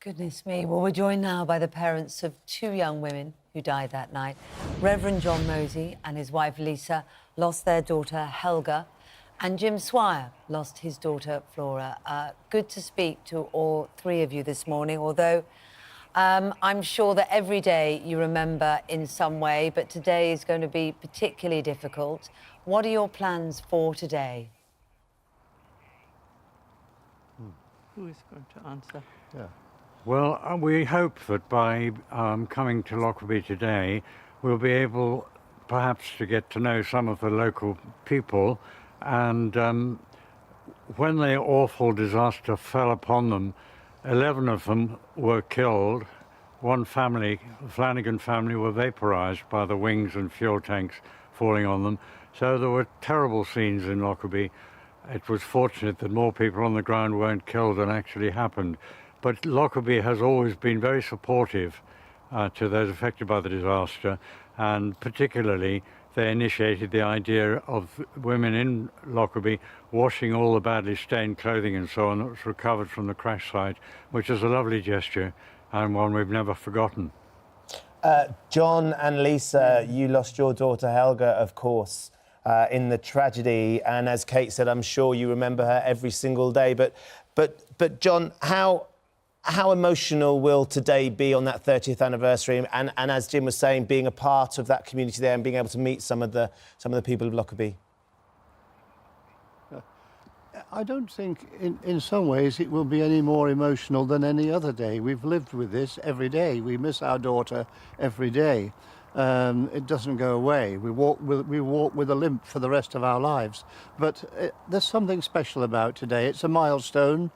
Goodness me. Well, we're joined now by the parents of two young women who died that night. Reverend John Mosey and his wife Lisa lost their daughter Helga, and Jim Swire lost his daughter Flora. Good to speak to all three of you this morning, although I'm sure that every day you remember in some way, but today is going to be particularly difficult. What are your plans for today? Who is going to answer? Yeah. Well, we hope that by coming to Lockerbie today, we'll be able perhaps to get to know some of the local people. And when the awful disaster fell upon them, 11 of them were killed. One family, the Flanagan family, were vaporized by the wings and fuel tanks falling on them. So there were terrible scenes in Lockerbie. It was fortunate that more people on the ground weren't killed than actually happened. But Lockerbie has always been very supportive to those affected by the disaster, and particularly they initiated the idea of women in Lockerbie washing all the badly stained clothing and so on that was recovered from the crash site, which is a lovely gesture and one we've never forgotten. John and Lisa, you lost your daughter Helga, of course, in the tragedy, and as Kate said, I'm sure you remember her every single day. But John, how emotional will today be on that 30th anniversary? And as Jim was saying, being a part of that community there and being able to meet some of the people of Lockerbie. I don't think in some ways it will be any more emotional than any other day. We've lived with this every day. We miss our daughter every day. It doesn't go away. We walk with a limp for the rest of our lives. But there's something special about today. It's a milestone.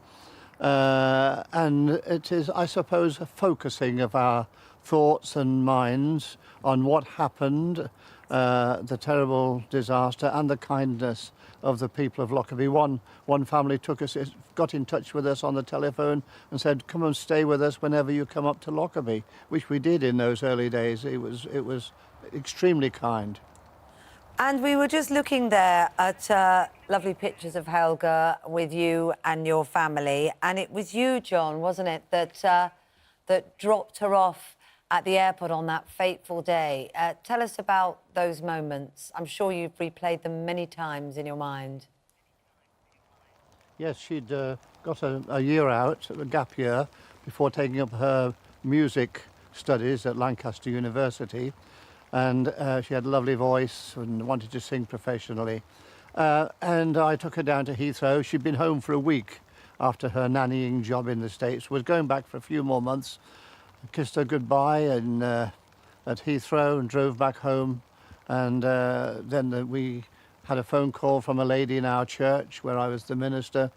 And it is, I suppose, a focusing of our thoughts and minds on what happened, the terrible disaster and the kindness of the people of Lockerbie. One family got in touch with us on the telephone and said, come and stay with us whenever you come up to Lockerbie, which we did in those early days. It was extremely kind. And we were just looking there at lovely pictures of Helga with you and your family. And it was you, John, wasn't it, that dropped her off at the airport on that fateful day. Tell us about those moments. I'm sure you've replayed them many times in your mind. Yes, she'd got a year out, a gap year, before taking up her music studies at Lancaster University. And she had a lovely voice and wanted to sing professionally. And I took her down to Heathrow. She'd been home for a week after her nannying job in the States, was going back for a few more months. I kissed her goodbye at Heathrow and drove back home. And then we had a phone call from a lady in our church where I was the minister.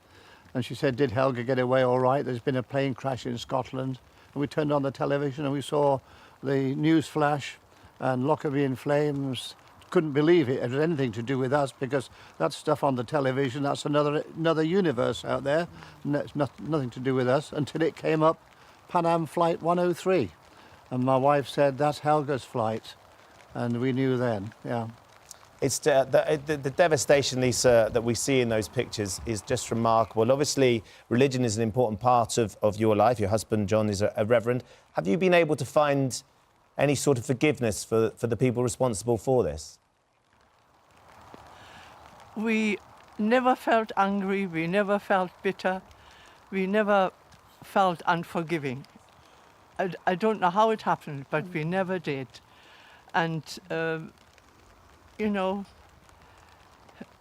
And she said, did Helga get away all right? There's been a plane crash in Scotland. And we turned on the television and we saw the news flash. And Lockerbie in flames. Couldn't believe it had anything to do with us, because that stuff on the television, that's another universe out there, and that's nothing to do with us, until it came up, Pan Am Flight 103. And my wife said, that's Helga's flight. And we knew then, yeah. It's the devastation, Lisa, that we see in those pictures is just remarkable. Obviously, religion is an important part of your life. Your husband, John, is a reverend. Have you been able to find any sort of forgiveness for the people responsible for this? We never felt angry, we never felt bitter, we never felt unforgiving. I don't know how it happened, but we never did. And, you know,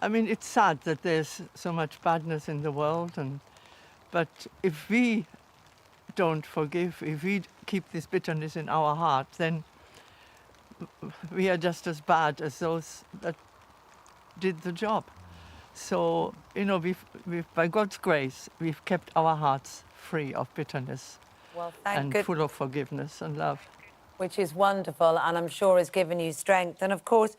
I mean, it's sad that there's so much badness in the world, but if we don't forgive, if we keep this bitterness in our heart, then we are just as bad as those that did the job. So, you know, we've by God's grace, we've kept our hearts free of bitterness and full of forgiveness and love. Which is wonderful, and I'm sure has given you strength. And of course,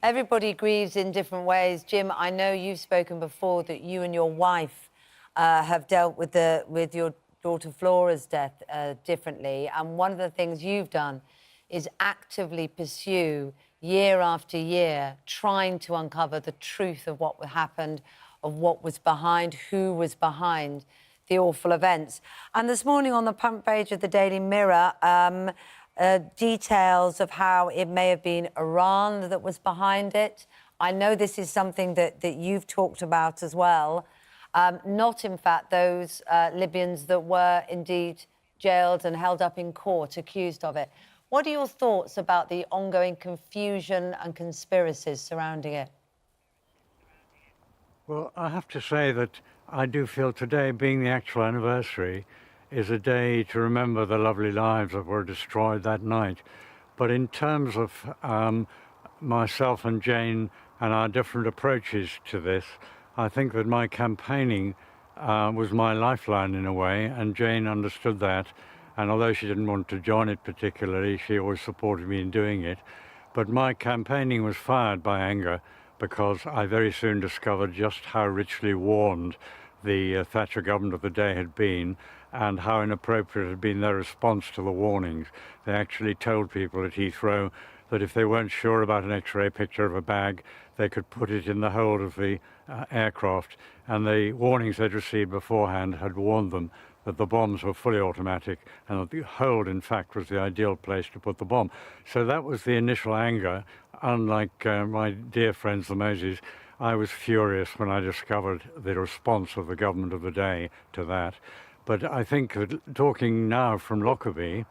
everybody grieves in different ways. Jim, I know you've spoken before that you and your wife have dealt with your daughter Flora's death differently, and one of the things you've done is actively pursue year after year trying to uncover the truth of what happened, of what was behind, who was behind the awful events. And this morning on the front page of the Daily Mirror, details of how it may have been Iran that was behind it. I know this is something that you've talked about as well. Not, in fact, those Libyans that were indeed jailed and held up in court, accused of it. What are your thoughts about the ongoing confusion and conspiracies surrounding it? Well, I have to say that I do feel today, being the actual anniversary, is a day to remember the lovely lives that were destroyed that night. But in terms of myself and Jane and our different approaches to this, I think that my campaigning was my lifeline in a way, and Jane understood that. And although she didn't want to join it particularly, she always supported me in doing it. But my campaigning was fired by anger, because I very soon discovered just how richly warned the Thatcher government of the day had been, and how inappropriate had been their response to the warnings. They actually told people at Heathrow that if they weren't sure about an X-ray picture of a bag, they could put it in the hold of the aircraft, and the warnings they'd received beforehand had warned them that the bombs were fully automatic and that the hold, in fact, was the ideal place to put the bomb. So that was the initial anger. Unlike my dear friends, the Moseys, I was furious when I discovered the response of the government of the day to that. But I think that talking now from Lockerbie,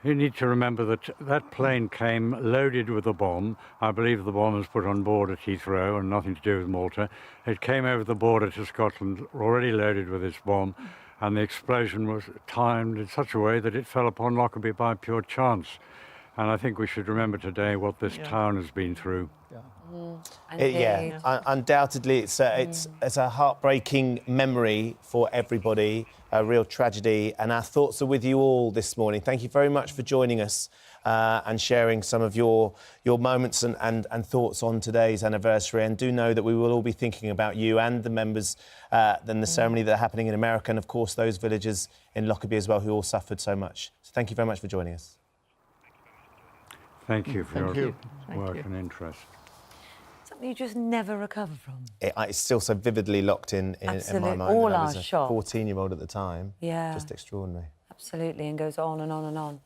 you need to remember that that plane came loaded with a bomb. I believe the bomb was put on board at Heathrow and nothing to do with Malta. It came over the border to Scotland already loaded with its bomb, and the explosion was timed in such a way that it fell upon Lockerbie by pure chance. And I think we should remember today what this town has been through. Undoubtedly, it's a heartbreaking memory for everybody, a real tragedy, and our thoughts are with you all this morning. Thank you very much for joining us and sharing some of your moments and thoughts on today's anniversary. And do know that we will all be thinking about you and the members in the ceremony that are happening in America, and of course those villagers in Lockerbie as well who all suffered so much. So thank you very much for joining us. Thank you for your work and interest. Something you just never recover from. It's still so vividly locked in my mind. All I our was a shock. 14-year-old at the time. Yeah. Just extraordinary. Absolutely, and goes on and on and on.